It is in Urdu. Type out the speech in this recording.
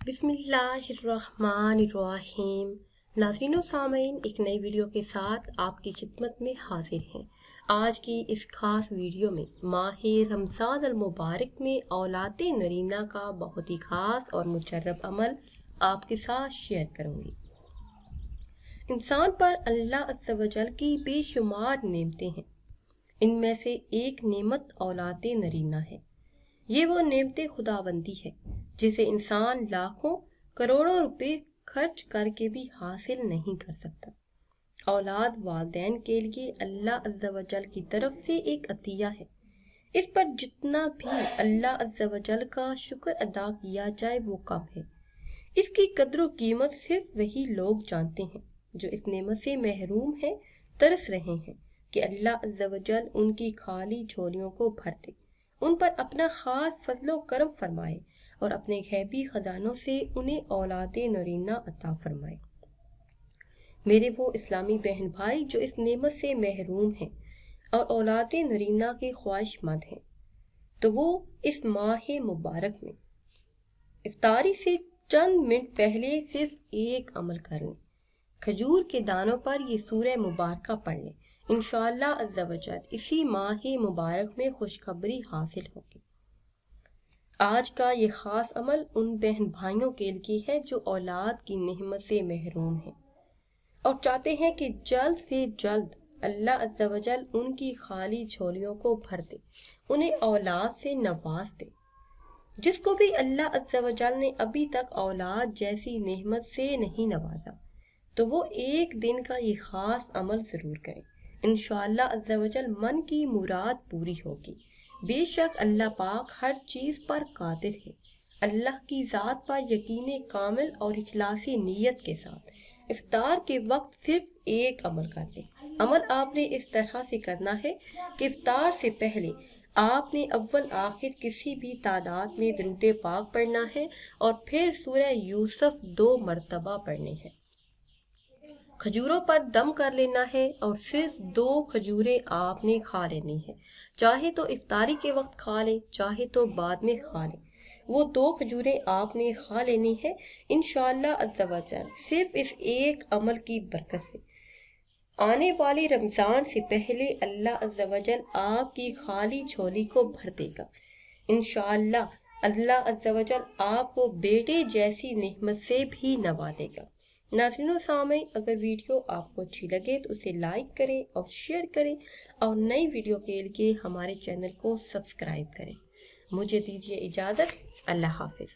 بسم اللہ الرحمن الرحیم۔ ناظرین و سامعین، ایک نئی ویڈیو کے ساتھ آپ کی خدمت میں حاضر ہیں۔ آج کی اس خاص ویڈیو میں ماہ رمضان المبارک میں اولاد نرینہ کا بہت ہی خاص اور مجرب عمل آپ کے ساتھ شیئر کروں گی۔ انسان پر اللہ عز و جل کی بے شمار نعمتیں ہیں، ان میں سے ایک نعمت اولاد نرینہ ہے۔ یہ وہ نعمت خداوندی ہے جسے انسان لاکھوں کروڑوں روپے خرچ کر کے بھی حاصل نہیں کر سکتا۔ اولاد والدین کے لیے اللہ عز و جل کی طرف سے ایک عطیہ ہے۔ اس پر جتنا بھی اللہ عز و جل کا شکر ادا کیا جائے وہ کم ہے۔ اس کی قدر و قیمت صرف وہی لوگ جانتے ہیں جو اس نعمت سے محروم ہیں، ترس رہے ہیں کہ اللہ عز و جل ان کی خالی جھولیوں کو بھر دے، ان پر اپنا خاص فضل و کرم فرمائے اور اپنے غیبی خزانوں سے انہیں اولاد نرینہ عطا فرمائے۔ میرے وہ اسلامی بہن بھائی جو اس نعمت سے محروم ہیں اور اولاد نرینہ کے خواہش مند ہیں، تو وہ اس ماہ مبارک میں افطاری سے چند منٹ پہلے صرف ایک عمل کر لیں۔ کھجور کے دانوں پر یہ سورہ مبارکہ پڑھ لیں۔ انشاءاللہ عز و جل اسی ماہ مبارک میں خوشخبری حاصل ہوگی۔ آج کا یہ خاص عمل ان بہن بھائیوں کے لیے ہے جو اولاد کی نعمت سے محروم ہیں اور چاہتے ہیں کہ جلد سے جلد اللہ عز و جل ان کی خالی جھولیوں کو بھر دے، انہیں اولاد سے نواز دے۔ جس کو بھی اللہ عز و جل نے ابھی تک اولاد جیسی نعمت سے نہیں نوازا، تو وہ ایک دن کا یہ خاص عمل ضرور کرے۔ انشاءاللہ عز و جل من کی مراد پوری ہوگی۔ بے شک اللہ پاک ہر چیز پر قادر ہے۔ اللہ کی ذات پر یقین کامل اور اخلاصی نیت کے ساتھ افطار کے وقت صرف ایک عمل کر لیں۔ عمل آپ نے اس طرح سے کرنا ہے کہ افطار سے پہلے آپ نے اول آخر کسی بھی تعداد میں درود پاک پڑھنا ہے اور پھر سورہ یوسف 2 مرتبہ پڑھنے ہیں۔ کھجوروں پر دم کر لینا ہے اور صرف 2 کھجوریں آپ نے کھا لینی ہے۔ چاہے تو افطاری کے وقت کھا لیں، چاہے تو بعد میں کھا لیں، وہ 2 کھجوریں آپ نے کھا لینی ہے۔ انشاءاللہ عز و جل صرف اس ایک عمل کی برکت سے آنے والے رمضان سے پہلے اللہ عز و جل آپ کی خالی جھولی کو بھر دے گا۔ انشاءاللہ اللہ عز و جل آپ کو بیٹے جیسی نعمت سے بھی نوازے گا۔ ناظرین و سامعین، اگر ویڈیو آپ کو اچھی لگے تو اسے لائک کریں اور شیئر کریں اور نئی ویڈیو کے لیے ہمارے چینل کو سبسکرائب کریں۔ مجھے دیجیے اجازت۔ اللہ حافظ۔